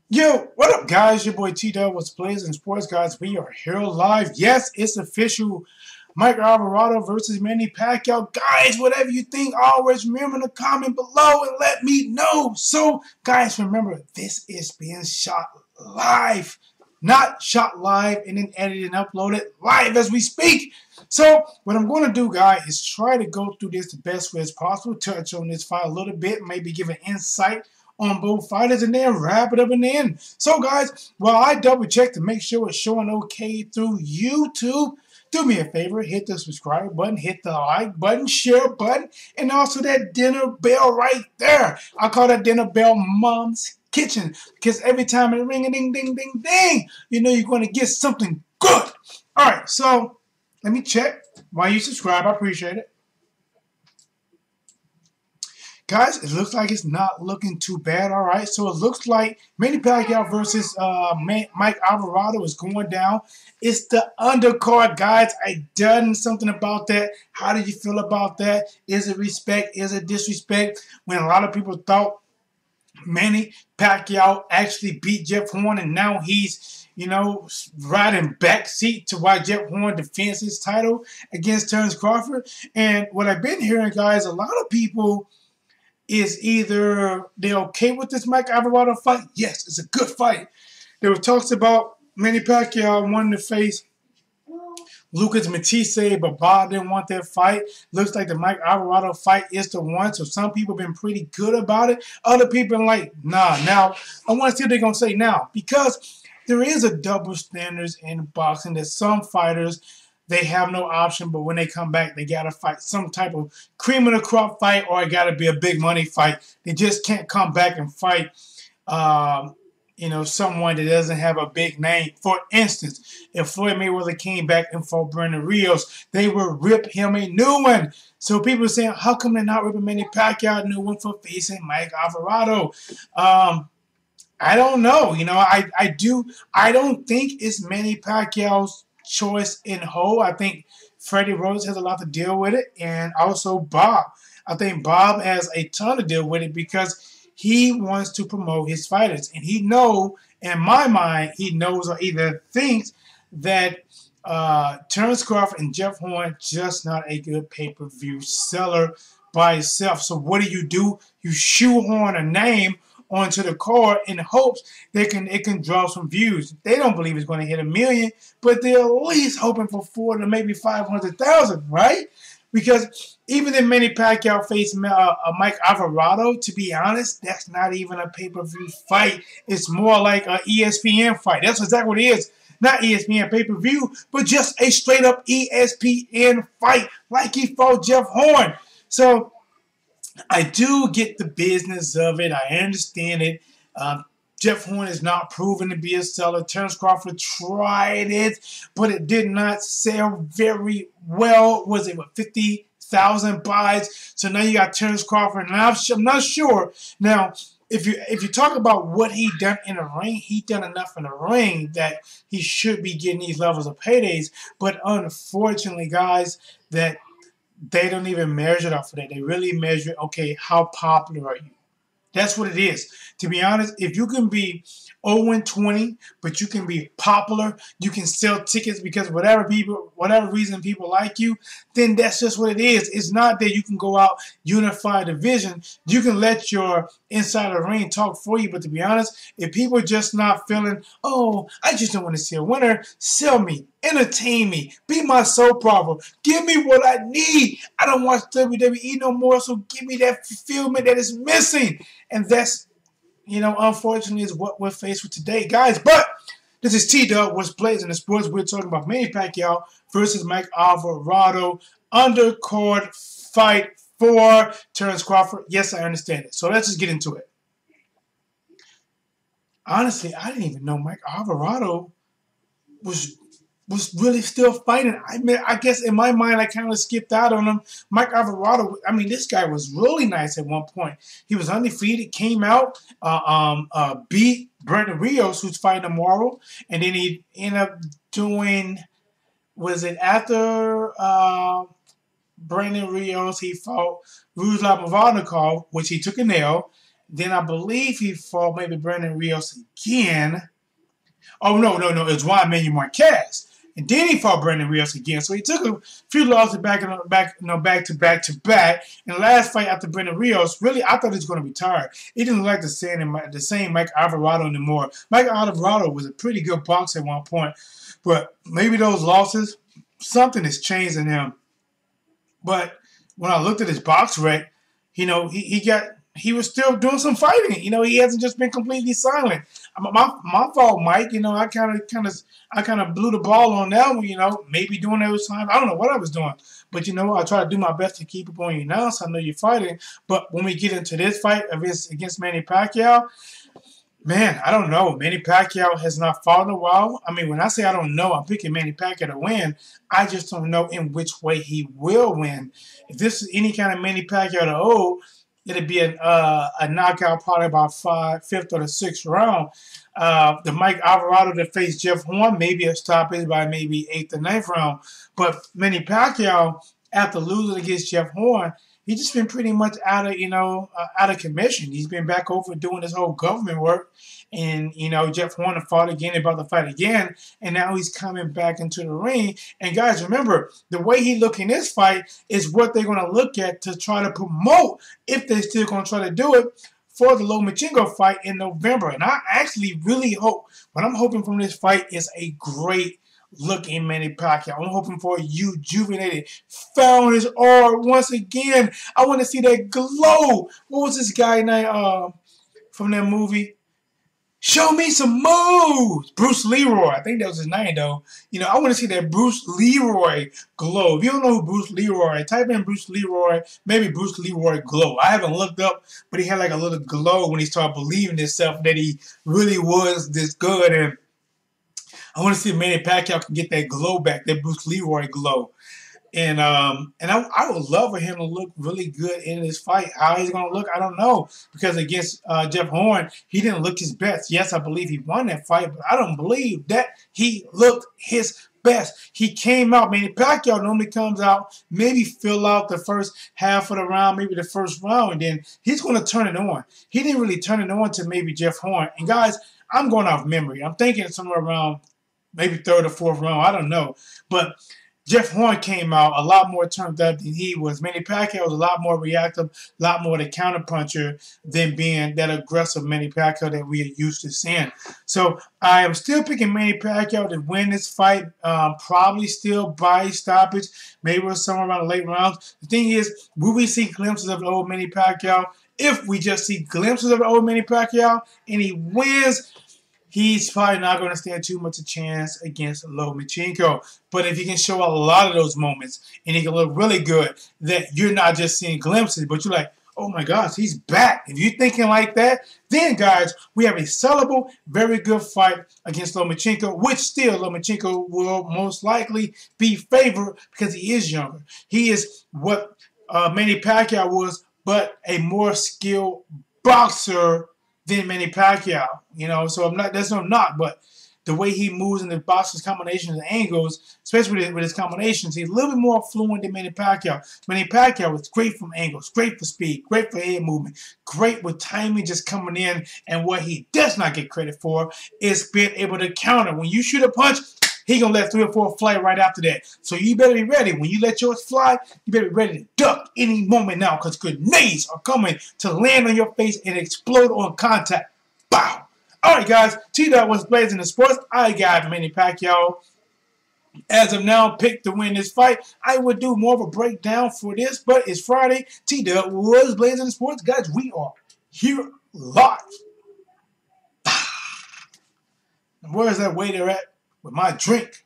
Yo, what up, guys? Your boy T-Dub with Players and Sports Guys. We are here live. Yes, it's official. Mike Alvarado versus Manny Pacquiao. Guys, whatever you think, always remember to comment below and let me know. So, guys, remember, this is being shot live. Not shot live and then edited and uploaded live as we speak. So, what I'm going to do, guys, is try to go through this the best way as possible, touch on this fight a little bit, maybe give an insight on both fighters and then wrap it up in the end. So, guys, while I double check to make sure it's showing okay through YouTube, do me a favor, hit the subscribe button, hit the like button, share button, and also that dinner bell right there. I call that dinner bell Mom's Kitchen because every time it ring a ding ding ding ding, you know you're going to get something good. All right, so let me check. While you subscribe, I appreciate it. Guys, it looks like it's not looking too bad, all right? So it looks like Manny Pacquiao versus Mike Alvarado is going down. It's the undercard, guys. I done something about that. How do you feel about that? Is it respect? Is it disrespect? When a lot of people thought Manny Pacquiao actually beat Jeff Horn, and now he's, riding backseat to why Jeff Horn defends his title against Terence Crawford. And what I've been hearing, guys, a lot of people is either they're okay with this Mike Alvarado fight. Yes, it's a good fight. There were talks about Manny Pacquiao wanting to face Lucas Matisse, but Bob didn't want that fight. Looks like the Mike Alvarado fight is the one. So some people have been pretty good about it. Other people are like, nah. Now, I want to see what they're going to say now. Because there is a double standards in boxing that some fighters, they have no option, but when they come back, they got to fight some type of cream of the crop fight, or it got to be a big money fight. They just can't come back and fight, someone that doesn't have a big name. For instance, if Floyd Mayweather came back and fought Brandon Rios, they would rip him a new one. So people are saying, how come they're not ripping Manny Pacquiao a new one for facing Mike Alvarado? I don't know. I don't think it's Manny Pacquiao's choice in whole. I think Freddie Rhodes has a lot to deal with it, and also Bob. I think Bob has a ton to deal with it because he wants to promote his fighters, and he know, in my mind, he knows or either thinks that Terence Crawford and Jeff Horn just not a good pay-per-view seller by itself. So what do? You shoehorn a name onto the card in hopes it can draw some views. They don't believe it's going to hit 1 million, but they're at least hoping for 4 to maybe 500,000, right? Because even if Manny Pacquiao faced Mike Alvarado, to be honest, that's not even a pay-per-view fight. It's more like an ESPN fight. That's exactly what it is. Not ESPN pay-per-view, but just a straight-up ESPN fight like he fought Jeff Horn. So I do get the business of it. I understand it. Jeff Horn is not proven to be a seller. Terence Crawford tried it, but it did not sell very well. Was it 50,000 buys? So now you got Terence Crawford, and I'm not sure. Now, if you talk about what he done in the ring, he done enough in the ring that he should be getting these levels of paydays. But unfortunately, guys, that they don't even measure it off of that. They really measure, okay, how popular are you? That's what it is. To be honest, if you can be 0-20, but you can be popular, you can sell tickets because whatever reason people like you, then that's just what it is. It's not that you can go out, unify division. You can let your inside the ring talk for you. But to be honest, if people are just not feeling, oh, I just don't want to see a winner, sell me, entertain me, be my soap opera, give me what I need. I don't watch WWE no more, so give me that fulfillment that is missing. And that's, unfortunately, is what we're faced with today, guys. But this is T-Dub, what's plays in the sports. We're talking about Manny Pacquiao versus Mike Alvarado, undercard fight for Terence Crawford. Yes, I understand it. So let's just get into it. Honestly, I didn't even know Mike Alvarado was really still fighting. I guess in my mind, I kind of skipped out on him. Mike Alvarado, this guy was really nice at one point. He was undefeated, came out, beat Brandon Rios, who's fighting tomorrow, and then he ended up doing, was it after Brandon Rios, he fought Ruslan Mavanikov, which he took a nail. Then I believe he fought maybe Brandon Rios again. Oh, no. It was Juan Manuel Marquez. And then he fought Brandon Rios again. So he took a few losses back to back. And the last fight after Brandon Rios, really, I thought he was going to retire. He didn't like the same Mike Alvarado anymore. Mike Alvarado was a pretty good boxer at one point. But maybe those losses, something has changed in him. But when I looked at his box rec, he was still doing some fighting. He hasn't just been completely silent. My fault, Mike. I kind of blew the ball on that one. Maybe doing those times. I don't know what I was doing, but I try to do my best to keep up on you now. So I know you're fighting. But when we get into this fight against Manny Pacquiao, man, I don't know. Manny Pacquiao has not fought in a while. I mean, when I say I don't know, I'm picking Manny Pacquiao to win. I just don't know in which way he will win. If this is any kind of Manny Pacquiao to old, it'd be a knockout probably about fifth or the sixth round. The Mike Alvarado to face Jeff Horn, maybe a stoppage by maybe eighth or ninth round. But Manny Pacquiao, after losing against Jeff Horn, he's just been pretty much out of commission. He's been back over doing his whole government work. And, Jeff Horn fought again, about to fight again. And now he's coming back into the ring. And, guys, remember, the way he look in this fight is what they're going to look at to try to promote, if they're still going to try to do it, for the Lomachenko fight in November. And I actually really hope, what I'm hoping from this fight is a great look in Manny Pacquiao. I'm hoping for a rejuvenated, found his art once again. I want to see that glow. What was this guy name from that movie? Show me some moves. Bruce Leroy. I think that was his name, though. I want to see that Bruce Leroy glow. If you don't know who Bruce Leroy, type in Bruce Leroy, maybe Bruce Leroy glow. I haven't looked up, but he had like a little glow when he started believing himself that he really was this good. And I want to see if Manny Pacquiao can get that glow back, that Bruce Leroy glow. And I would love for him to look really good in this fight. How he's going to look, I don't know. Because against Jeff Horn, he didn't look his best. Yes, I believe he won that fight, but I don't believe that he looked his best. He came out. Manny Pacquiao normally comes out, maybe fill out the first half of the round, maybe the first round, and then he's going to turn it on. He didn't really turn it on to maybe Jeff Horn. And guys, I'm going off memory. I'm thinking somewhere around maybe third or fourth round. I don't know. But Jeff Horn came out a lot more turned up than he was. Manny Pacquiao was a lot more reactive, a lot more the counterpuncher than being that aggressive Manny Pacquiao that we are used to seeing. So I am still picking Manny Pacquiao to win this fight, probably still by stoppage, maybe somewhere around the late rounds. The thing is, will we see glimpses of the old Manny Pacquiao? If we just see glimpses of the old Manny Pacquiao and he wins, he's probably not going to stand too much a chance against Lomachenko. But if he can show a lot of those moments and he can look really good, that you're not just seeing glimpses, but you're like, oh my gosh, he's back. If you're thinking like that, then, guys, we have a sellable, very good fight against Lomachenko, which still Lomachenko will most likely be favored because he is younger. He is what Manny Pacquiao was, but a more skilled boxer than Manny Pacquiao, so there's no knock, but the way he moves in the boxes, combinations, and angles, especially with his combinations, he's a little bit more fluent than Manny Pacquiao. Manny Pacquiao is great from angles, great for speed, great for head movement, great with timing just coming in, and what he does not get credit for is being able to counter. When you shoot a punch, he going to let 3 or 4 fly right after that. So you better be ready. When you let yours fly, you better be ready to duck any moment now because grenades are coming to land on your face and explode on contact. Bow. All right, guys. T-Dot was blazing the sports. I got Manny Pacquiao as of now picked to win this fight. I would do more of a breakdown for this, but it's Friday. T-Dot was blazing the sports. Guys, we are here live. Where's that waiter at with my drink?